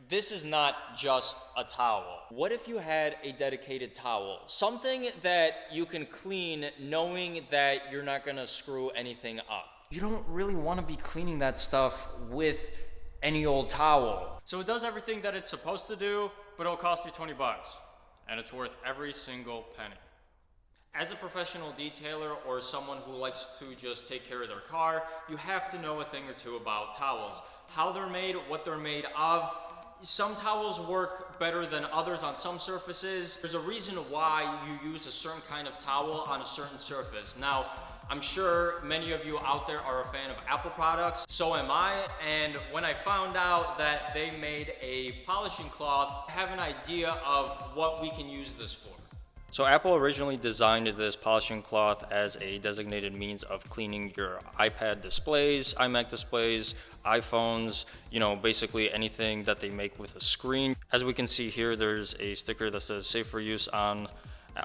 this is not just a towel. What if you had a dedicated towel? Something that you can clean knowing that you're not gonna screw anything up. You don't really wanna be cleaning that stuff with any old towel. So it does everything that it's supposed to do, but it'll cost you 20 bucks. And it's worth every single penny. As a professional detailer or someone who likes to just take care of their car, you have to know a thing or two about towels. How they're made, what they're made of. Some towels work better than others on some surfaces. There's a reason why you use a certain kind of towel on a certain surface. Now, I'm sure many of you out there are a fan of Apple products. So am I. And when I found out that they made a polishing cloth, I have an idea of what we can use this for. So Apple originally designed this polishing cloth as a designated means of cleaning your iPad displays, iMac displays, iPhones, basically anything that they make with a screen. As we can see here, there's a sticker that says safe for use on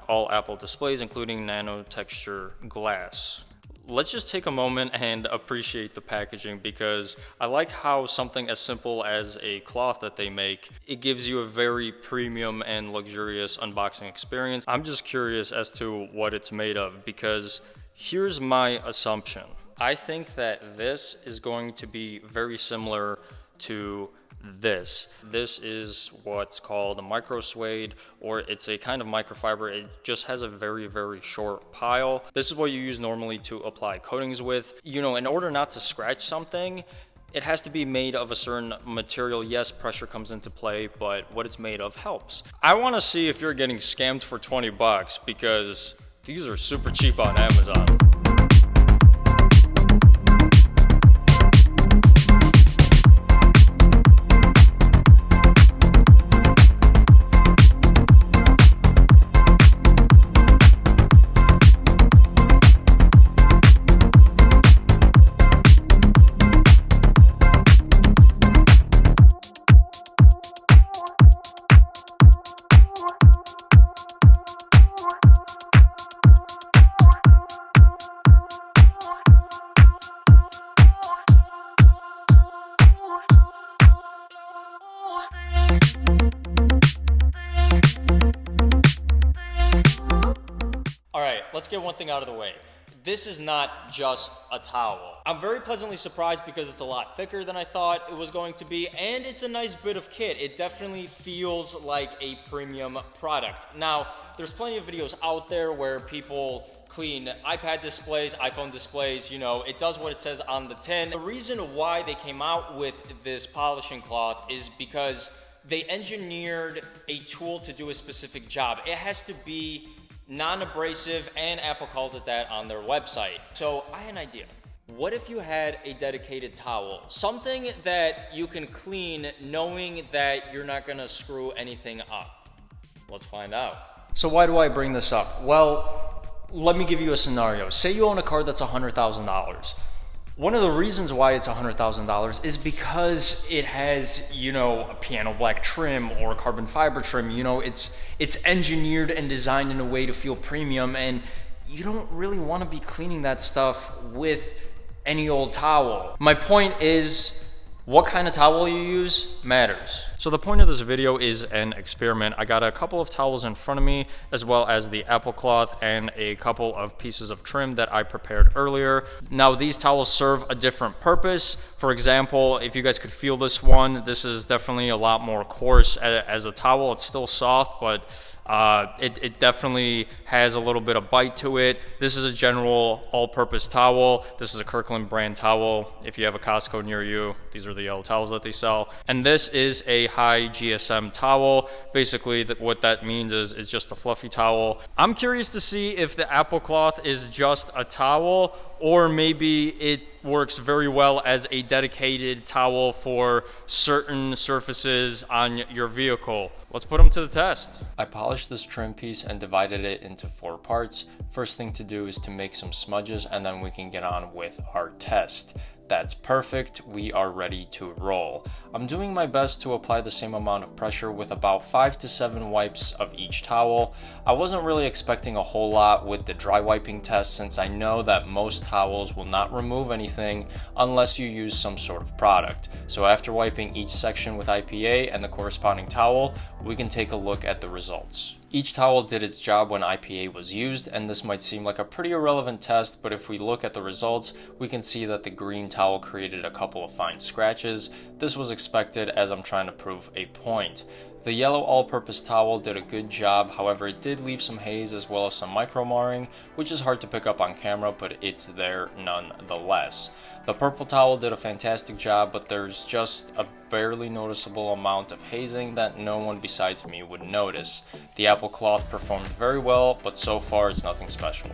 all Apple displays, including nano texture glass. Let's just take a moment and appreciate the packaging, because I like how something as simple as a cloth that they make, it gives you a very premium and luxurious unboxing experience. I'm just curious as to what it's made of, because here's my assumption. I think that this is going to be very similar to this. This is what's called a micro suede, or it's a kind of microfiber. It just has a very, very short pile. This is what you use normally to apply coatings with. In order not to scratch something, it has to be made of a certain material. Yes, pressure comes into play, but what it's made of helps. I want to see if you're getting scammed for 20 bucks, because these are super cheap on Amazon. All right, let's get one thing out of the way. This is not just a towel. I'm very pleasantly surprised because it's a lot thicker than I thought it was going to be, and it's a nice bit of kit. It definitely feels like a premium product. Now, there's plenty of videos out there where people clean iPad displays, iPhone displays, it does what it says on the tin. The reason why they came out with this polishing cloth is because they engineered a tool to do a specific job. It has to be non-abrasive, and Apple calls it that on their website. So I had an idea. What if you had a dedicated towel? Something that you can clean knowing that you're not gonna screw anything up. Let's find out. So why do I bring this up? Well, let me give you a scenario. Say you own a car that's $100,000. One of the reasons why it's $100,000 is because it has, a piano black trim or carbon fiber trim. It's engineered and designed in a way to feel premium, and you don't really want to be cleaning that stuff with any old towel. My point is, what kind of towel you use matters. So the point of this video is an experiment. I got a couple of towels in front of me, as well as the Apple cloth and a couple of pieces of trim that I prepared earlier. Now, these towels serve a different purpose. For example, if you guys could feel this one, this is definitely a lot more coarse as a towel. It's still soft, but it definitely has a little bit of bite to it. This is a general all-purpose towel. This is a Kirkland brand towel. If you have a Costco near you, these are the yellow towels that they sell. And this is a high GSM towel. Basically, what that means is it's just a fluffy towel. I'm curious to see if the Apple cloth is just a towel, or maybe it works very well as a dedicated towel for certain surfaces on your vehicle. Let's put them to the test. I polished this trim piece and divided it into 4 parts. First thing to do is to make some smudges, and then we can get on with our test. That's perfect, we are ready to roll. I'm doing my best to apply the same amount of pressure with about 5 to 7 wipes of each towel. I wasn't really expecting a whole lot with the dry wiping test since I know that most towels will not remove anything unless you use some sort of product. So after wiping each section with IPA and the corresponding towel, we can take a look at the results. Each towel did its job when IPA was used, and this might seem like a pretty irrelevant test, but if we look at the results, we can see that the green towel created a couple of fine scratches. This was expected as I'm trying to prove a point. The yellow all-purpose towel did a good job, however it did leave some haze as well as some micro marring, which is hard to pick up on camera, but it's there nonetheless. The purple towel did a fantastic job, but there's just a barely noticeable amount of hazing that no one besides me would notice. The apple cloth performed very well, but so far it's nothing special.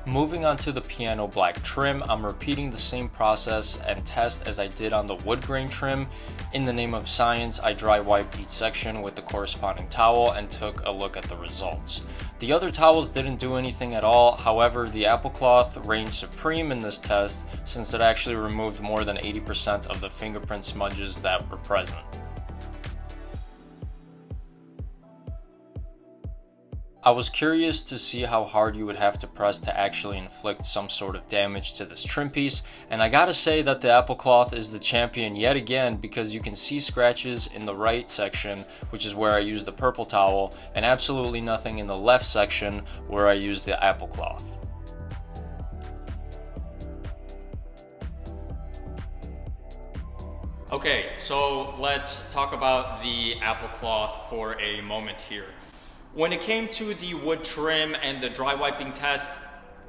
Moving on to the piano black trim, I'm repeating the same process and test as I did on the wood grain trim. In the name of science, I dry wiped each section with the corresponding towel and took a look at the results. The other towels didn't do anything at all, however the apple cloth reigned supreme in this test since it actually removed more than 80% of the fingerprint smudges that were present. I was curious to see how hard you would have to press to actually inflict some sort of damage to this trim piece, and I gotta say that the apple cloth is the champion yet again because you can see scratches in the right section, which is where I used the purple towel, and absolutely nothing in the left section where I used the apple cloth. Okay, so let's talk about the apple cloth for a moment here. When it came to the wood trim and the dry wiping test,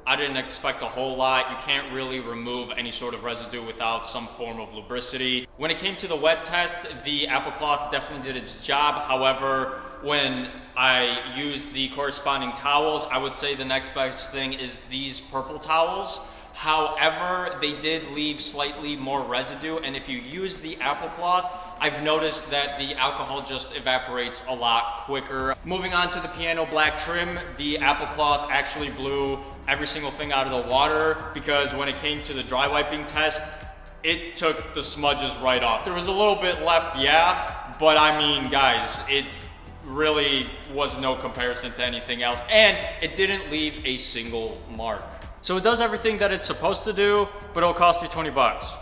I didn't expect a whole lot. You can't really remove any sort of residue without some form of lubricity. When it came to the wet test, the apple cloth definitely did its job. However, when I used the corresponding towels, I would say the next best thing is these purple towels. However, they did leave slightly more residue, and if you use the apple cloth, I've noticed that the alcohol just evaporates a lot quicker. Moving on to the piano black trim, the apple cloth actually blew every single thing out of the water because when it came to the dry wiping test, it took the smudges right off. There was a little bit left, yeah, but I mean, guys, it really was no comparison to anything else, and it didn't leave a single mark. So it does everything that it's supposed to do, but it'll cost you 20 bucks.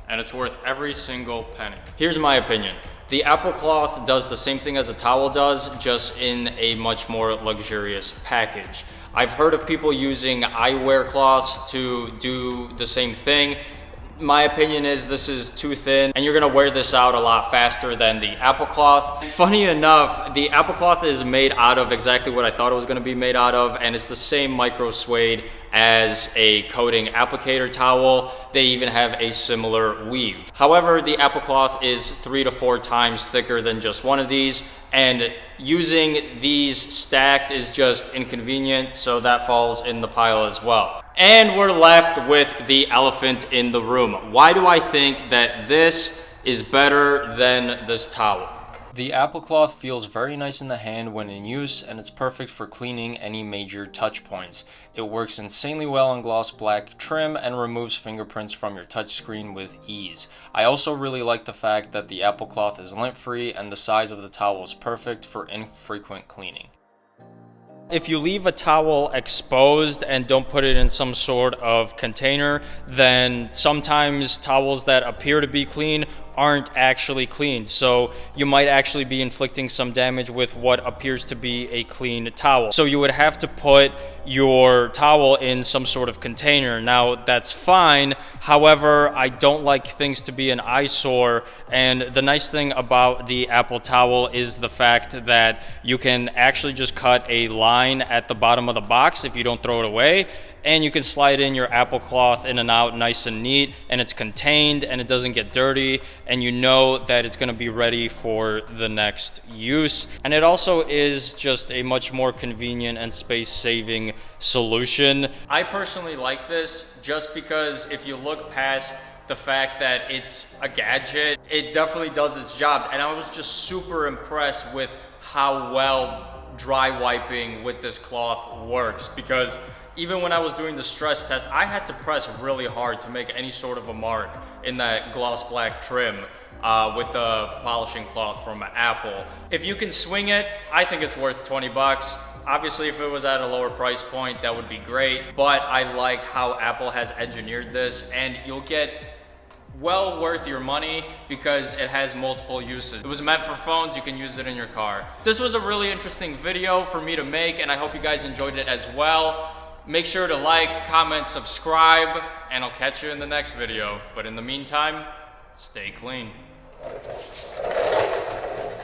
And it's worth every single penny. Here's my opinion. The apple cloth does the same thing as a towel does, just in a much more luxurious package. I've heard of people using eyewear cloths to do the same thing. My opinion is this is too thin and you're gonna wear this out a lot faster than the apple cloth. Funny enough, the apple cloth is made out of exactly what I thought it was gonna be made out of, and it's the same micro suede as a coating applicator towel. They even have a similar weave. However, the apple cloth is 3 to 4 times thicker than just one of these, and using these stacked is just inconvenient, so that falls in the pile as well. And we're left with the elephant in the room. Why do I think that this is better than this towel? The apple cloth feels very nice in the hand when in use, and it's perfect for cleaning any major touch points. It works insanely well on gloss black trim and removes fingerprints from your touchscreen with ease. I also really like the fact that the apple cloth is lint free and the size of the towel is perfect for infrequent cleaning. If you leave a towel exposed and don't put it in some sort of container, then sometimes towels that appear to be clean aren't actually clean. So you might actually be inflicting some damage with what appears to be a clean towel. So you would have to put your towel in some sort of container. Now that's fine. However, I don't like things to be an eyesore. And the nice thing about the apple towel is the fact that you can actually just cut a line at the bottom of the box if you don't throw it away. And you can slide in your apple cloth in and out nice and neat, and it's contained and it doesn't get dirty, and you know that it's going to be ready for the next use. And it also is just a much more convenient and space-saving solution. I personally like this just because if you look past the fact that it's a gadget, it definitely does its job. And I was just super impressed with how well dry wiping with this cloth works, because even when I was doing the stress test, I had to press really hard to make any sort of a mark in that gloss black trim with the polishing cloth from Apple. If you can swing it, I think it's worth 20 bucks. Obviously, if it was at a lower price point, that would be great, but I like how Apple has engineered this, and you'll get well worth your money because it has multiple uses. It was meant for phones, you can use it in your car. This was a really interesting video for me to make, and I hope you guys enjoyed it as well. Make sure to like, comment, subscribe, and I'll catch you in the next video. But in the meantime, stay clean.